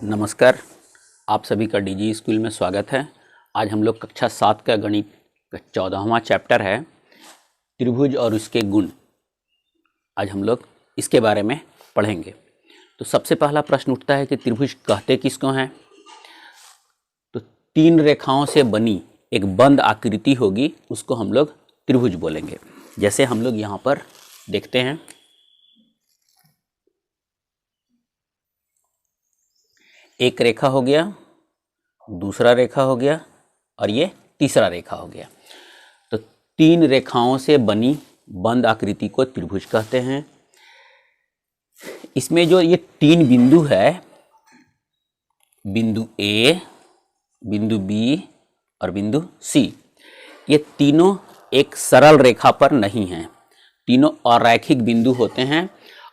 नमस्कार, आप सभी का डीजी स्कूल में स्वागत है। आज हम लोग कक्षा 7 का गणित का 14वां चैप्टर है त्रिभुज और उसके गुण। आज हम लोग इसके बारे में पढ़ेंगे। तो सबसे पहला प्रश्न उठता है कि त्रिभुज कहते किसको हैं। तो तीन रेखाओं से बनी एक बंद आकृति होगी, उसको हम लोग त्रिभुज बोलेंगे। जैसे हम लोग यहाँ पर देखते हैं, एक रेखा हो गया, दूसरा रेखा हो गया और ये तीसरा रेखा हो गया। तो तीन रेखाओं से बनी बंद आकृति को त्रिभुज कहते हैं। इसमें जो ये तीन बिंदु है, बिंदु ए, बिंदु बी और बिंदु सी, ये तीनों एक सरल रेखा पर नहीं हैं। तीनों अरैखिक बिंदु होते हैं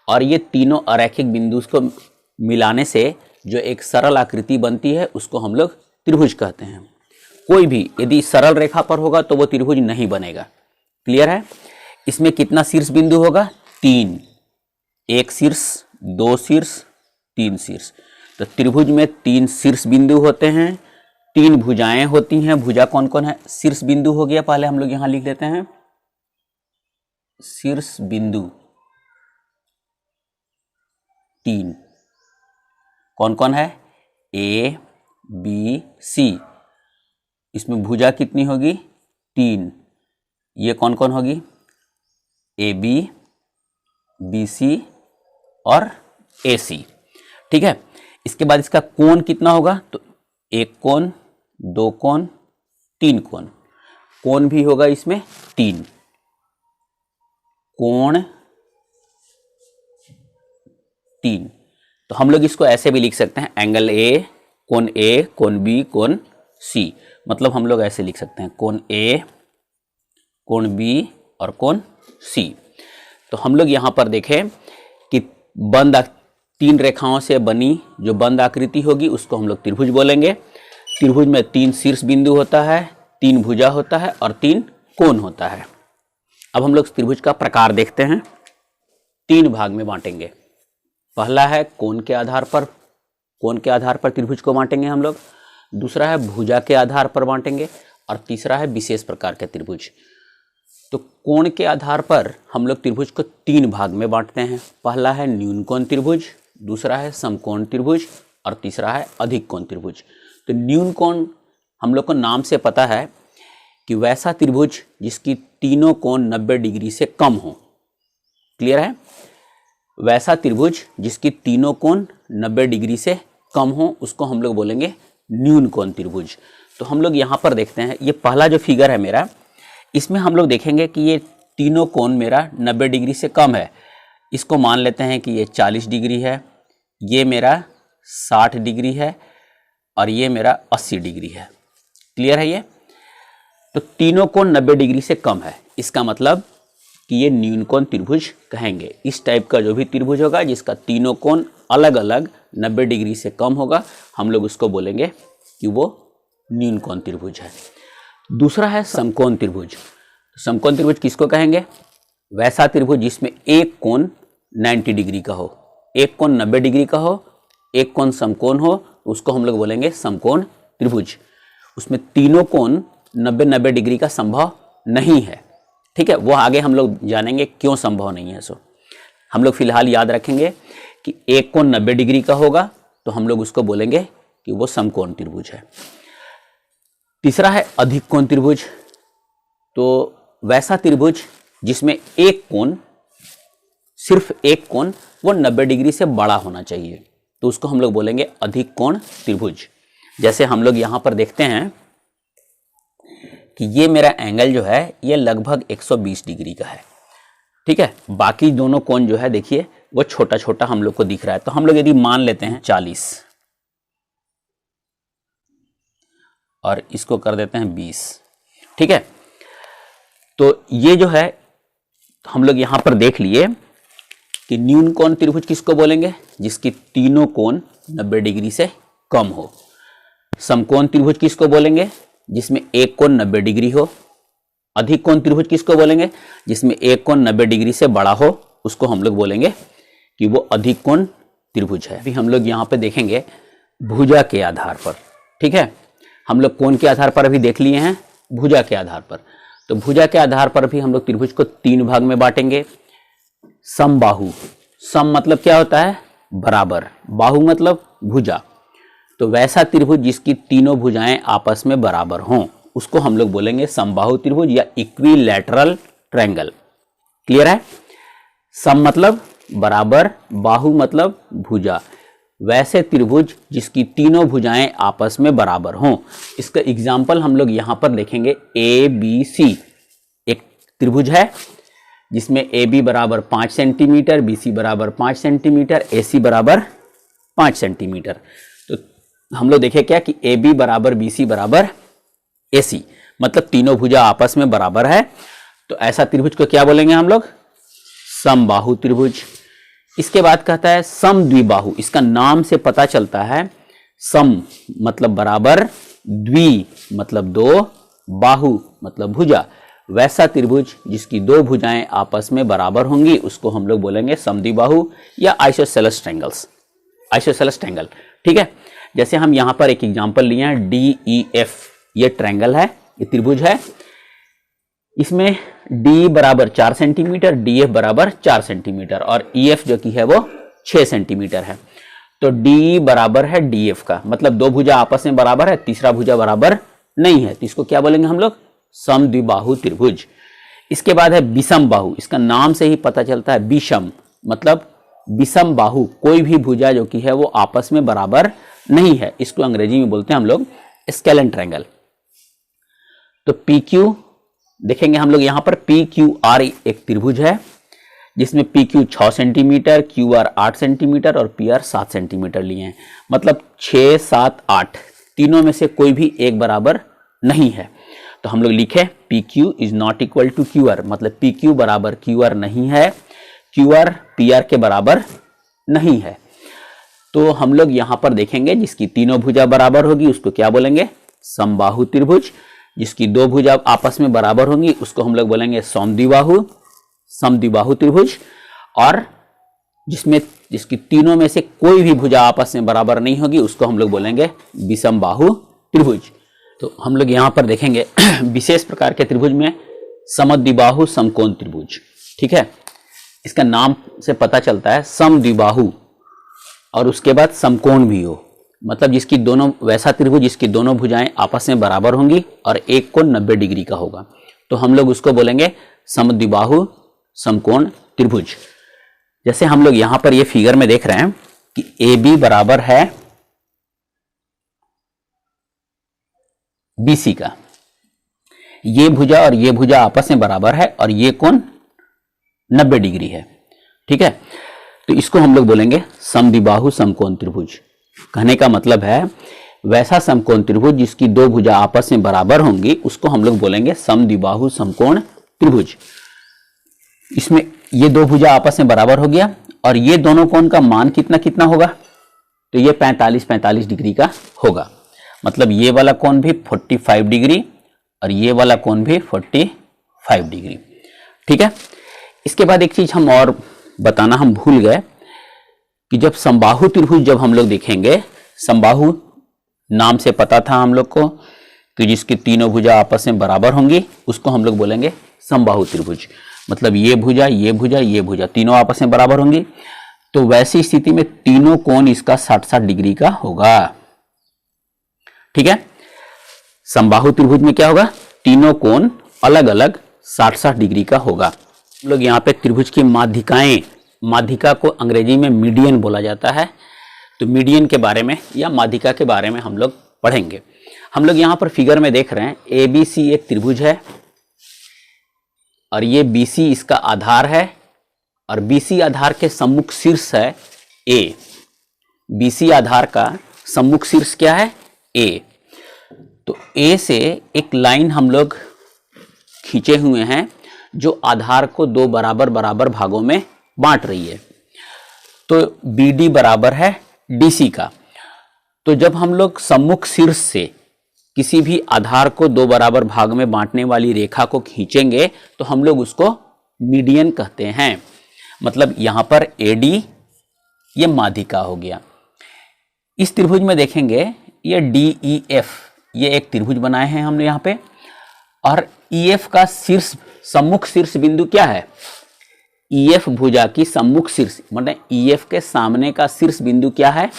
और ये तीनों अरैखिक बिंदु को मिलाने से जो एक सरल आकृति बनती है उसको हम लोग त्रिभुज कहते हैं। कोई भी यदि सरल रेखा पर होगा तो वो त्रिभुज नहीं बनेगा। क्लियर है? इसमें कितना शीर्ष बिंदु होगा? तीन, एक शीर्ष, दो शीर्ष, तीन शीर्ष। तो त्रिभुज में तीन शीर्ष बिंदु होते हैं, तीन भुजाएं होती हैं। भुजा कौन कौन है? शीर्ष बिंदु हो गया, पहले हम लोग यहां लिख देते हैं शीर्ष बिंदु तीन। कौन कौन है? ए, बी, सी। इसमें भुजा कितनी होगी? तीन। ये कौन कौन होगी? ए बी, बी सी और ए सी। ठीक है। इसके बाद इसका कोण कितना होगा? तो एक कोण, दो कोण, तीन कोण। कोण भी होगा इसमें तीन। कोण तीन। तो हम लोग इसको ऐसे भी लिख सकते हैं, एंगल ए, कोण बी, कोण सी। मतलब हम लोग ऐसे लिख सकते हैं, कोण ए, कोण बी और कोण सी। तो हम लोग यहाँ पर देखें कि तीन रेखाओं से बनी जो बंद आकृति होगी उसको हम लोग त्रिभुज बोलेंगे। त्रिभुज में तीन शीर्ष बिंदु होता है, तीन भुजा होता है और तीन कोण होता है। अब हम लोग त्रिभुज का प्रकार देखते हैं। तीन भाग में बांटेंगे। पहला है कोण के आधार पर त्रिभुज को बांटेंगे हम लोग। दूसरा है भुजा के आधार पर बांटेंगे और तीसरा है विशेष प्रकार के त्रिभुज। तो कोण के आधार पर हम लोग त्रिभुज को तीन भाग में बांटते हैं। पहला है न्यून कोण त्रिभुज, दूसरा है समकोण त्रिभुज और तीसरा है अधिक कोण त्रिभुज। तो न्यून कोण हम लोग को नाम से पता है कि वैसा त्रिभुज जिसकी तीनों कोण 90 डिग्री से कम हो। क्लियर है? वैसा त्रिभुज जिसकी तीनों कोण 90 डिग्री से कम हो उसको हम लोग बोलेंगे न्यून कोण त्रिभुज। तो हम लोग यहाँ पर देखते हैं, ये पहला जो फिगर है मेरा, इसमें हम लोग देखेंगे कि ये तीनों कोण मेरा 90 डिग्री से कम है। इसको मान लेते हैं कि ये 40 डिग्री है, ये मेरा 60 डिग्री है और ये मेरा 80 डिग्री है। क्लियर है? ये तो तीनों कोण 90 डिग्री से कम है, इसका मतलब कि ये न्यून कोण त्रिभुज कहेंगे। इस टाइप का जो भी त्रिभुज होगा जिसका तीनों कोण अलग अलग 90 डिग्री से कम होगा, हम लोग उसको बोलेंगे कि वो न्यून कोण त्रिभुज है। दूसरा है समकोण त्रिभुज। समकोण त्रिभुज किसको कहेंगे? वैसा त्रिभुज जिसमें एक कोण 90 डिग्री का हो, एक कोण 90 डिग्री का हो, एक कोण समकोण हो, उसको हम लोग बोलेंगे समकोण त्रिभुज। उसमें तीनों कोण 90 डिग्री का संभव नहीं है। ठीक है, वो आगे हम लोग जानेंगे क्यों संभव नहीं है। सो हम लोग फिलहाल याद रखेंगे कि एक कोण 90 डिग्री का होगा तो हम लोग उसको बोलेंगे कि वो समकोण त्रिभुज है। तीसरा है अधिक कोण त्रिभुज। तो वैसा त्रिभुज जिसमें एक कोण, सिर्फ एक कोण, वो 90 डिग्री से बड़ा होना चाहिए, तो उसको हम लोग बोलेंगे अधिक कोण त्रिभुज। जैसे हम लोग यहाँ पर देखते हैं कि ये मेरा एंगल जो है ये लगभग 120 डिग्री का है। ठीक है, बाकी दोनों कोण जो है देखिए वो छोटा छोटा हम लोग को दिख रहा है। तो हम लोग यदि मान लेते हैं 40 और इसको कर देते हैं 20। ठीक है, तो ये जो है हम लोग यहां पर देख लिए कि न्यून कोण त्रिभुज किसको बोलेंगे? जिसकी तीनों कोण 90 डिग्री से कम हो। समकोण त्रिभुज किसको बोलेंगे? जिसमें एक कोण 90 डिग्री हो। अधिक कोण त्रिभुज किसको बोलेंगे? जिसमें एक कोण 90 डिग्री से बड़ा हो, उसको हम लोग बोलेंगे कि वो अधिक कोण त्रिभुज है। अभी हम लोग यहाँ पे देखेंगे भुजा के आधार पर। ठीक है, हम लोग कोण के आधार पर अभी देख लिए हैं, भुजा के आधार पर। तो भुजा के आधार पर भी हम लोग त्रिभुज को 3 भाग में बांटेंगे। समबाहु, सम मतलब क्या होता है? बराबर, बाहु मतलब भुजा। तो वैसा त्रिभुज जिसकी तीनों भुजाएं आपस में बराबर हों उसको हम लोग बोलेंगे समबाहु त्रिभुज या इक्विलैटरल ट्रायंगल। क्लियर है? सम मतलब बराबर, बाहु मतलब भुजा, वैसे त्रिभुज जिसकी तीनों भुजाएं आपस में बराबर हों। इसका एग्जाम्पल हम लोग यहां पर देखेंगे। ए बी सी एक त्रिभुज है जिसमें ए बी बराबर 5 सेंटीमीटर, बी सी बराबर 5 सेंटीमीटर, ए सी बराबर 5 सेंटीमीटर। तो हम लोग देखें क्या कि ए बी बराबर बी सी बराबर ए सी, मतलब तीनों भुजा आपस में बराबर है। तो ऐसा त्रिभुज को क्या बोलेंगे हम लोग? समबाहु त्रिभुज। इसके बाद कहता है समद्विबाहु। इसका नाम से पता चलता है, सम मतलब बराबर, द्वि मतलब 2, बाहु मतलब भुजा, वैसा त्रिभुज जिसकी 2 भुजाएं आपस में बराबर होंगी उसको हम लोग बोलेंगे समद्विबाहु या आइसोसेलेस ट्रायंगल्स, आइसोसेलेस ट्रायंगल। ठीक है, जैसे हम यहां पर एक एग्जांपल लिए हैं, DEF ये ट्रायंगल है, ये त्रिभुज है। इसमें D बराबर 4 सेंटीमीटर, DF बराबर 4 सेंटीमीटर और EF जो की है वो 6 सेंटीमीटर है। तो D बराबर है DF का, मतलब 2 भुजा आपस में बराबर है, तीसरा भुजा बराबर नहीं है, तो इसको क्या बोलेंगे हम लोग? समद्विबाहु त्रिभुज। इसके बाद है विषम बाहु। इसका नाम से ही पता चलता है, विषम मतलब विषम बाहु, कोई भी भुजा जो की है वो आपस में बराबर नहीं है। इसको अंग्रेजी में बोलते हैं हम लोग स्केलन ट्रायंगल। तो PQ देखेंगे हम लोग यहां पर, PQR एक त्रिभुज है जिसमें PQ 6 सेंटीमीटर, QR 8 सेंटीमीटर और PR 7 सेंटीमीटर लिए हैं, मतलब 6, 7, 8 तीनों में से कोई भी एक बराबर नहीं है। तो हम लोग लिखे PQ is not equal to QR, मतलब PQ बराबर QR नहीं है, QR PR के बराबर नहीं है। तो हम लोग यहां पर देखेंगे जिसकी तीनों भुजा बराबर होगी उसको क्या बोलेंगे? समबाहु त्रिभुज। जिसकी 2 भुजा आपस में बराबर होंगी उसको हम लोग बोलेंगे समद्विबाहु, समद्विबाहु त्रिभुज। और जिसकी तीनों में से कोई भी भुजा आपस में बराबर नहीं होगी उसको हम लोग बोलेंगे विषमबाहु त्रिभुज। तो हम लोग यहां पर देखेंगे विशेष प्रकार के त्रिभुज में समद्विबाहु समकोण त्रिभुज। ठीक है, इसका नाम से पता चलता है समद्विबाहु और उसके बाद समकोण भी हो, मतलब जिसकी दोनों, वैसा त्रिभुज जिसकी दोनों भुजाएं आपस में बराबर होंगी और एक कोण 90 डिग्री का होगा, तो हम लोग उसको बोलेंगे समद्विबाहु समकोण त्रिभुज। जैसे हम लोग यहां पर ये फिगर में देख रहे हैं कि AB बराबर है BC का, ये भुजा और ये भुजा आपस में बराबर है और ये कोण 90 डिग्री है। ठीक है, तो इसको हम लोग बोलेंगे समद्विबाहु समकोण त्रिभुज। कहने का मतलब है वैसा समकोण त्रिभुज जिसकी 2 भुजा आपस में बराबर होंगी उसको हम लोग बोलेंगे समद्विबाहु समकोण त्रिभुज। इसमें ये 2 भुजा आपस में बराबर हो गया और ये दोनों कोण का मान कितना कितना होगा? तो ये 45 डिग्री का होगा, मतलब ये वाला कोण भी 45 डिग्री और ये वाला कोण भी 45 डिग्री। ठीक है, इसके बाद एक चीज हम और बताना हम भूल गए कि जब समबाहु त्रिभुज जब हम लोग देखेंगे, समबाहु नाम से पता था हम लोग को कि जिसकी तीनों भुजा आपस में बराबर होंगी उसको हम लोग बोलेंगे समबाहु त्रिभुज, मतलब ये भुजा ये भुजा ये भुजा तीनों आपस में बराबर होंगी। तो वैसी स्थिति में तीनों कोण इसका 60-60 डिग्री का होगा। ठीक है, समबाहु त्रिभुज में क्या होगा? तीनों कोण अलग अलग 60-60 डिग्री का होगा। हम लोग यहाँ पे त्रिभुज की माध्यिकाएं, माध्यिका को अंग्रेजी में मीडियन बोला जाता है, तो मीडियन के बारे में या माध्यिका के बारे में हम लोग पढ़ेंगे। हम लोग यहाँ पर फिगर में देख रहे हैं ABC एक त्रिभुज है और ये BC इसका आधार है और BC आधार के सम्मुख शीर्ष है A। BC आधार का सम्मुख शीर्ष क्या है? A। तो A से एक लाइन हम लोग खींचे हुए हैं जो आधार को 2 बराबर बराबर भागों में बांट रही है। तो BD बराबर है DC का। तो जब हम लोग सम्मुख शीर्ष से किसी भी आधार को 2 बराबर भाग में बांटने वाली रेखा को खींचेंगे तो हम लोग उसको मीडियन कहते हैं। मतलब यहां पर AD ये माध्यिका हो गया, इस त्रिभुज में देखेंगे ये DEF, ये एक त्रिभुज बनाए हैं हमने यहाँ पे, और EF का शीर्ष सम्मुख शीर्ष बिंदु क्या है? EF भुजा की सम्मुख शीर्ष, मतलब EF के सामने का शीर्ष बिंदु क्या है?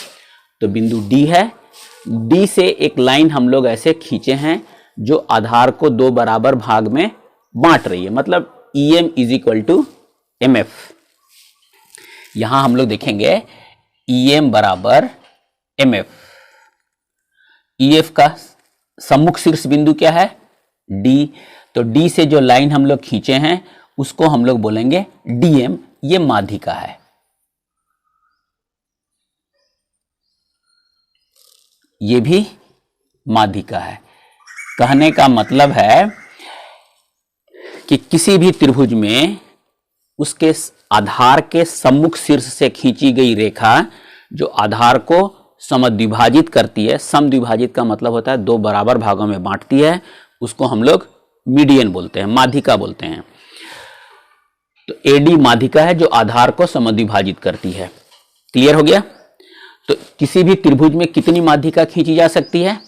तो बिंदु D है। D से एक लाइन हम लोग ऐसे खींचे हैं जो आधार को दो बराबर भाग में बांट रही है, मतलब EM = MF। यहां हम लोग देखेंगे EM = MF। EF का सम्मुख शीर्ष बिंदु क्या है? D। तो D से जो लाइन हम लोग खींचे हैं उसको हम लोग बोलेंगे DM, ये माध्यिका है। ये भी माध्यिका है। कहने का मतलब है कि किसी भी त्रिभुज में उसके आधार के सम्मुख शीर्ष से खींची गई रेखा जो आधार को समद्विभाजित करती है, समद्विभाजित का मतलब होता है दो बराबर भागों में बांटती है, उसको हम लोग मीडियन बोलते हैं, माध्यिका बोलते हैं। तो AD माध्यिका है जो आधार को समद्विभाजित करती है। क्लियर हो गया? तो किसी भी त्रिभुज में कितनी माध्यिका खींची जा सकती है?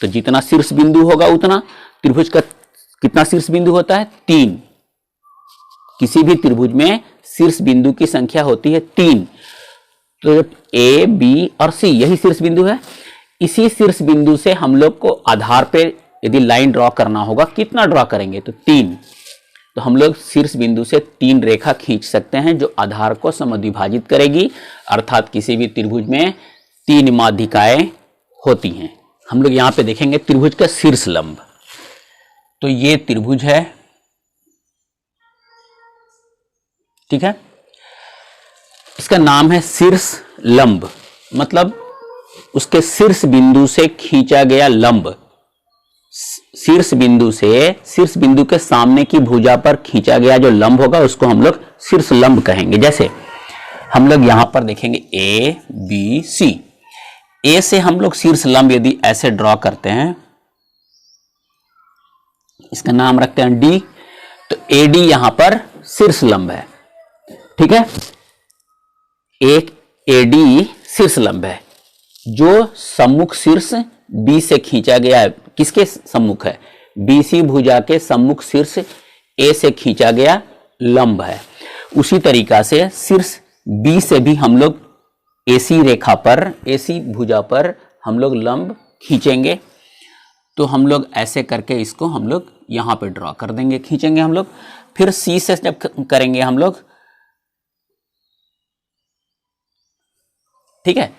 तो जितना शीर्ष बिंदु होगा उतना। त्रिभुज का कितना शीर्ष बिंदु होता है? 3। किसी भी त्रिभुज में शीर्ष बिंदु की संख्या होती है 3। तो A, B और C यही शीर्ष बिंदु है। इसी शीर्ष बिंदु से हम लोग को आधार पे यदि लाइन ड्रॉ करना होगा, कितना ड्रॉ करेंगे? तो 3। तो हम लोग शीर्ष बिंदु से 3 रेखा खींच सकते हैं जो आधार को समद्विभाजित करेगी, अर्थात किसी भी त्रिभुज में 3 माध्यिकाएं होती हैं। हम लोग यहां पे देखेंगे त्रिभुज का शीर्ष लंब। तो ये त्रिभुज है, ठीक है, इसका नाम है शीर्ष लंब, मतलब उसके शीर्ष बिंदु से खींचा गया लंब। शीर्ष बिंदु के सामने की भुजा पर खींचा गया जो लंब होगा उसको हम लोग शीर्ष लंब कहेंगे। जैसे हम लोग यहां पर देखेंगे A, B, C। A से हम लोग शीर्ष लंब यदि ऐसे ड्रॉ करते हैं, इसका नाम रखते हैं D, तो AD यहां पर शीर्ष लंब है, ठीक है। एक AD शीर्ष लंब है जो सम्मुख शीर्ष B से खींचा गया है। किसके सम्मुख है? BC भुजा के सम्मुख शीर्ष A से खींचा गया लंब है। उसी तरीका से शीर्ष B से भी हम लोग AC रेखा पर, AC भुजा पर हम लोग लंब खींचेंगे। तो हम लोग ऐसे करके इसको हम लोग यहां पे ड्रॉ कर देंगे, खींचेंगे हम लोग। फिर C से जब करेंगे हम लोग, ठीक है,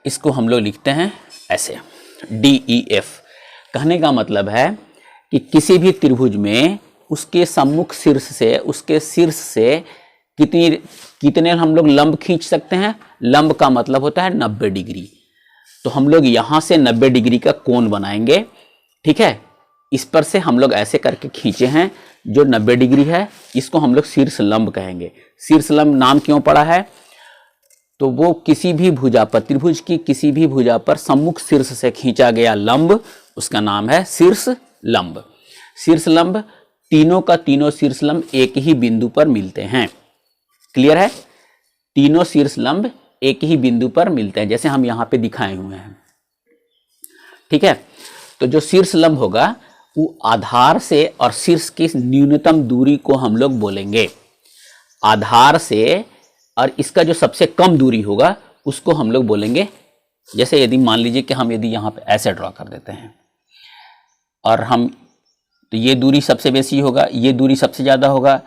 इसको हम लोग लिखते हैं ऐसे DEF। कहने का मतलब है कि किसी भी त्रिभुज में उसके सम्मुख शीर्ष से, उसके शीर्ष से कितने हम लोग लंब खींच सकते हैं? लंब का मतलब होता है 90 डिग्री। तो हम लोग यहां से 90 डिग्री का कोण बनाएंगे, ठीक है। इस पर से हम लोग ऐसे करके खींचे हैं जो 90 डिग्री है, इसको हम लोग शीर्ष लंब कहेंगे। शीर्ष लंब नाम क्यों पड़ा है? तो वो किसी भी भुजा पर, त्रिभुज की किसी भी भुजा पर सम्मुख शीर्ष से खींचा गया लंब, उसका नाम है शीर्ष लंब। शीर्ष लंब, तीनों का तीनों शीर्ष लंब एक ही बिंदु पर मिलते हैं। क्लियर है? तीनों शीर्ष लंब एक ही बिंदु पर मिलते हैं, जैसे हम यहां पे दिखाए हुए हैं, ठीक है। तो जो शीर्ष लंब होगा वो आधार से और शीर्ष की न्यूनतम दूरी को हम लोग बोलेंगे। आधार से और इसका जो सबसे कम दूरी होगा उसको हम लोग बोलेंगे, जैसे यदि मान लीजिए कि हम यदि यहाँ पे ऐसे ड्रॉ कर देते हैं और हम, तो ये दूरी सबसे बेसी होगा, ये दूरी सबसे ज़्यादा होगा,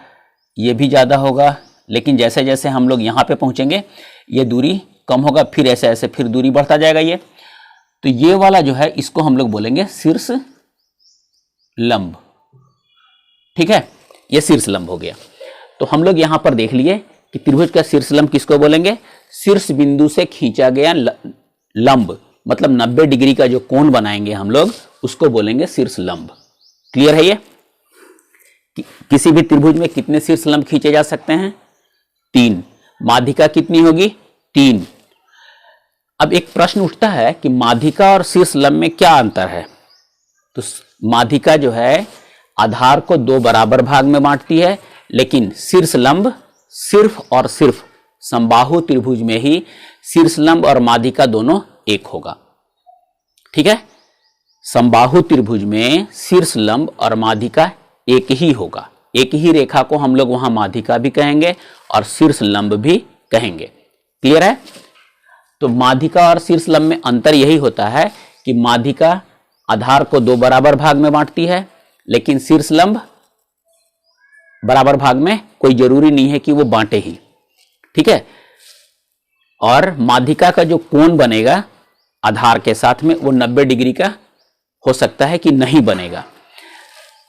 ये भी ज़्यादा होगा, लेकिन जैसे जैसे हम लोग यहाँ पे पहुँचेंगे ये दूरी कम होगा, फिर ऐसे ऐसे फिर दूरी बढ़ता जाएगा ये। तो ये वाला जो है इसको हम लोग बोलेंगे शीर्ष लंब, ठीक है, ये शीर्ष लंब हो गया। तो हम लोग यहाँ पर देख लिए कि त्रिभुज का शीर्ष लंब किसको बोलेंगे? शीर्ष बिंदु से खींचा गया लंब, मतलब 90 डिग्री का जो कोण बनाएंगे हम लोग उसको बोलेंगे शीर्ष लंब। क्लियर है ये? किसी भी त्रिभुज में कितने शीर्ष लंब खींचे जा सकते हैं? 3। माध्यिका कितनी होगी? 3। अब एक प्रश्न उठता है कि माध्यिका और शीर्ष लंब में क्या अंतर है? तो माध्यिका जो है आधार को दो बराबर भाग में बांटती है, लेकिन शीर्ष लंब सिर्फ और सिर्फ समबाहु त्रिभुज में ही शीर्षलंब और माध्यिका दोनों एक होगा। ठीक है, समबाहु त्रिभुज में शीर्षलंब और माध्यिका एक ही होगा। एक ही रेखा को हम लोग वहां माध्यिका भी कहेंगे और शीर्षलंब भी कहेंगे। क्लियर है? तो माध्यिका और शीर्षलंब में अंतर यही होता है कि माध्यिका आधार को दो बराबर भाग में बांटती है, लेकिन शीर्षलंब बराबर भाग में कोई जरूरी नहीं है कि वो बांटे ही। ठीक है, और माध्यिका का जो कोण बनेगा आधार के साथ में वो 90 डिग्री का हो सकता है कि नहीं बनेगा।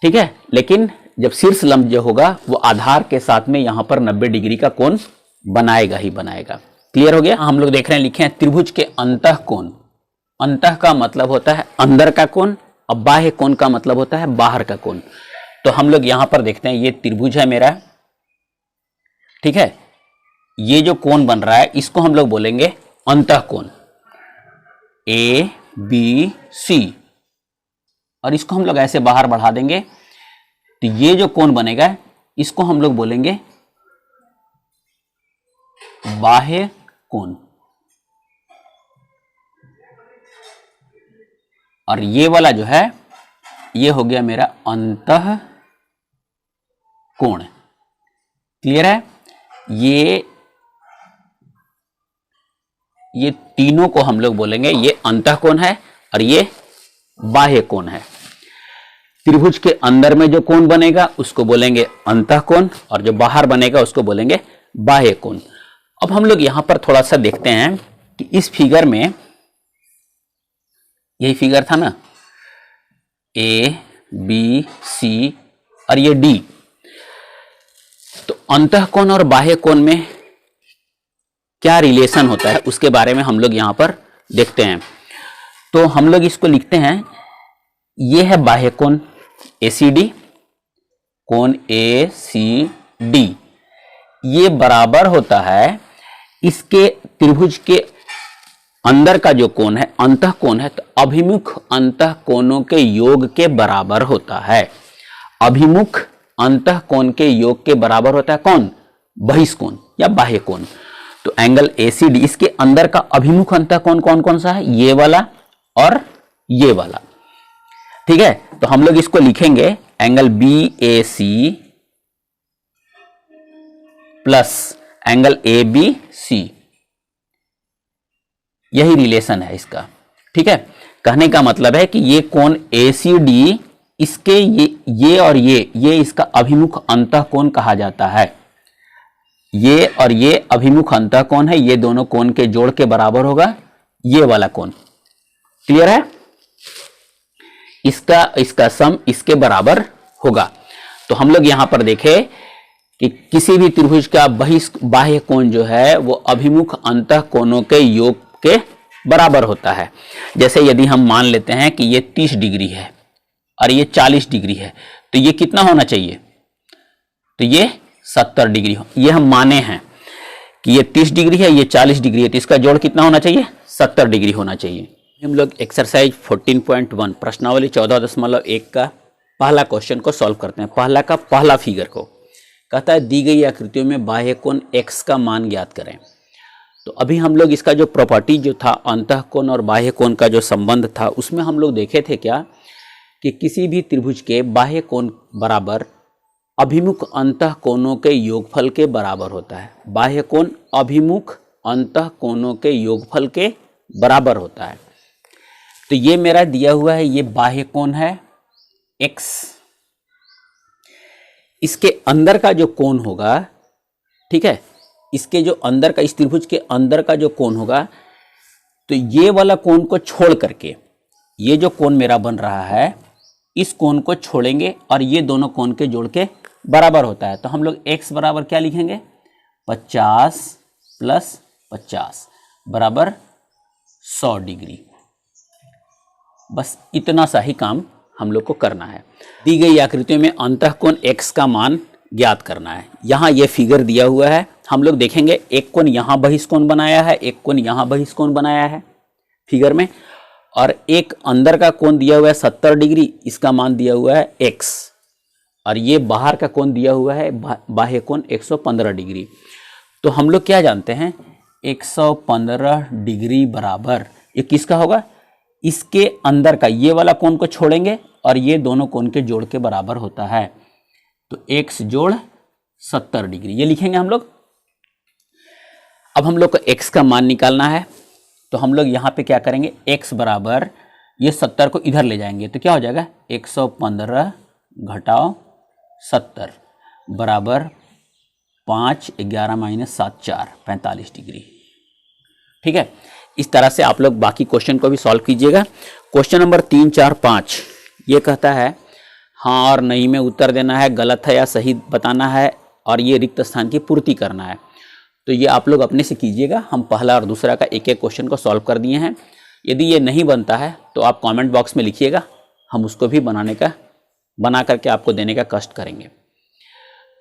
ठीक है, लेकिन जब शीर्षलंब जो होगा वो आधार के साथ में यहां पर 90 डिग्री का कोण बनाएगा ही बनाएगा। क्लियर हो गया? हम लोग देख रहे हैं, लिखे हैं त्रिभुज के अंतः कोण। अंतः का मतलब होता है अंदर का कोण, और बाह्य कोण का मतलब होता है बाहर का कोण। तो हम लोग यहां पर देखते हैं, ये त्रिभुज है मेरा। ठीक है, ये जो कोण बन रहा है इसको हम लोग बोलेंगे अंतः कोण, ए बी सी, और इसको हम लोग ऐसे बाहर बढ़ा देंगे तो ये जो कोण बनेगा इसको हम लोग बोलेंगे बाह्य कोण। और ये वाला जो है ये हो गया मेरा अंतः कोण। क्लियर है? ये तीनों को हम लोग बोलेंगे ये अंतः कोण है और ये बाह्य कोण है। त्रिभुज के अंदर में जो कोण बनेगा उसको बोलेंगे अंतः कोण, और जो बाहर बनेगा उसको बोलेंगे बाह्य कोण। अब हम लोग यहां पर थोड़ा सा देखते हैं कि इस फिगर में, यही फिगर था ना, ए बी सी और ये डी, तो अंतः कोण और बाह्य कोण में क्या रिलेशन होता है उसके बारे में हम लोग यहां पर देखते हैं। तो हम लोग इसको लिखते हैं, ये है बाह्य कोण ACD, कोण ACD, ये बराबर होता है इसके त्रिभुज के अंदर का जो कोण है अंतः कोण है, तो अभिमुख अंतः कोणों के योग के बराबर होता है। अभिमुख अंतः कोण के योग के बराबर होता है कौन? बहिष्कोण या बाह्य कोण। तो एंगल ACD, इसके अंदर का अभिमुख अंतः कोण कौन कौन सा है? ये वाला और ये वाला। ठीक है, तो हम लोग इसको लिखेंगे angle BAC plus angle ABC। यही रिलेशन है इसका। ठीक है, कहने का मतलब है कि ये कोण ACD, इसके ये और ये इसका अभिमुख अंतः कोण कहा जाता है। ये और ये अभिमुख अंतः कोण है, ये दोनों कोण के जोड़ के बराबर होगा ये वाला कोण। क्लियर है? इसका सम इसके बराबर होगा। तो हम लोग यहां पर देखें कि किसी भी त्रिभुज का बाह्य कोण जो है वो अभिमुख अंतः कोणों के योग के बराबर होता है। जैसे यदि हम मान लेते हैं कि ये 30 डिग्री है और ये 40 डिग्री है, तो ये कितना होना चाहिए? तो ये 70 डिग्री हो। ये हम माने हैं कि ये 30 डिग्री है, ये 40 डिग्री है, तो इसका जोड़ कितना होना चाहिए? 70 डिग्री होना चाहिए। हम लोग एक्सरसाइज 14.1 प्रश्नावली 14.1 का पहला क्वेश्चन को सॉल्व करते हैं। पहला का पहला फिगर को कहता है दी गई आकृतियों में बाह्य कोण x का मान ज्ञात करें। तो अभी हम लोग इसका जो प्रॉपर्टी जो था अंतः कोण और बाह्य कोण का जो संबंध था उसमें हम लोग देखे थे क्या कि किसी भी त्रिभुज के बाह्य कोण बराबर अभिमुख अंतः कोणों के योगफल के बराबर होता है। बाह्य कोण अभिमुख अंतः कोणों के योगफल के बराबर होता है। तो ये मेरा दिया हुआ है, ये बाह्य कोण है x, इसके अंदर का जो कोण होगा, ठीक है, इसके जो अंदर का, इस त्रिभुज के अंदर का जो कोण होगा, तो ये वाला कोण को छोड़ करके ये जो कोण मेरा बन रहा है इस कोण को छोड़ेंगे और ये दोनों कोण के जोड़ के बराबर होता है। तो हम लोग x बराबर क्या लिखेंगे? 50 प्लस 50 बराबर 100 डिग्री। बस इतना सा ही काम हम लोग को करना है। दी गई आकृतियों में अंतः कोण x का मान ज्ञात करना है। यहाँ ये फिगर दिया हुआ है, हम लोग देखेंगे एक कोण यहाँ बहिष्कोण बनाया है, एक कोण यहाँ बहिष्कोण बनाया है फिगर में, और एक अंदर का कोण दिया हुआ है 70 डिग्री, इसका मान दिया हुआ है x, और ये बाहर का कोण दिया हुआ है बाह्य कोण 115 डिग्री। तो हम लोग क्या जानते हैं, 115 डिग्री बराबर ये किसका होगा, इसके अंदर का ये वाला कोण को छोड़ेंगे और ये दोनों कोण के जोड़ के बराबर होता है। तो x जोड़ 70 डिग्री ये लिखेंगे हम लोग। अब हम लोग को x का मान निकालना है, तो हम लोग यहाँ पे क्या करेंगे, x बराबर ये 70 को इधर ले जाएंगे तो क्या हो जाएगा, 115 घटाओ 70 बराबर 5, 11 माइनस 7 4 45 डिग्री। ठीक है, इस तरह से आप लोग बाकी क्वेश्चन को भी सॉल्व कीजिएगा। क्वेश्चन नंबर 3, 4, 5 ये कहता है हाँ और नहीं में उत्तर देना है, गलत है या सही बताना है और ये रिक्त स्थान की पूर्ति करना है। तो ये आप लोग अपने से कीजिएगा। हम पहला और दूसरा का एक एक क्वेश्चन को सॉल्व कर दिए हैं। यदि ये नहीं बनता है तो आप कमेंट बॉक्स में लिखिएगा, हम उसको भी बना करके आपको देने का कष्ट करेंगे।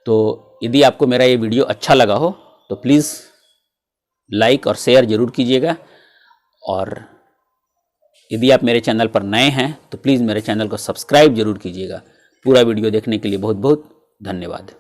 तो यदि आपको मेरा ये वीडियो अच्छा लगा हो तो प्लीज़ लाइक और शेयर ज़रूर कीजिएगा, और यदि आप मेरे चैनल पर नए हैं तो प्लीज़ मेरे चैनल को सब्सक्राइब जरूर कीजिएगा। पूरा वीडियो देखने के लिए बहुत बहुत धन्यवाद।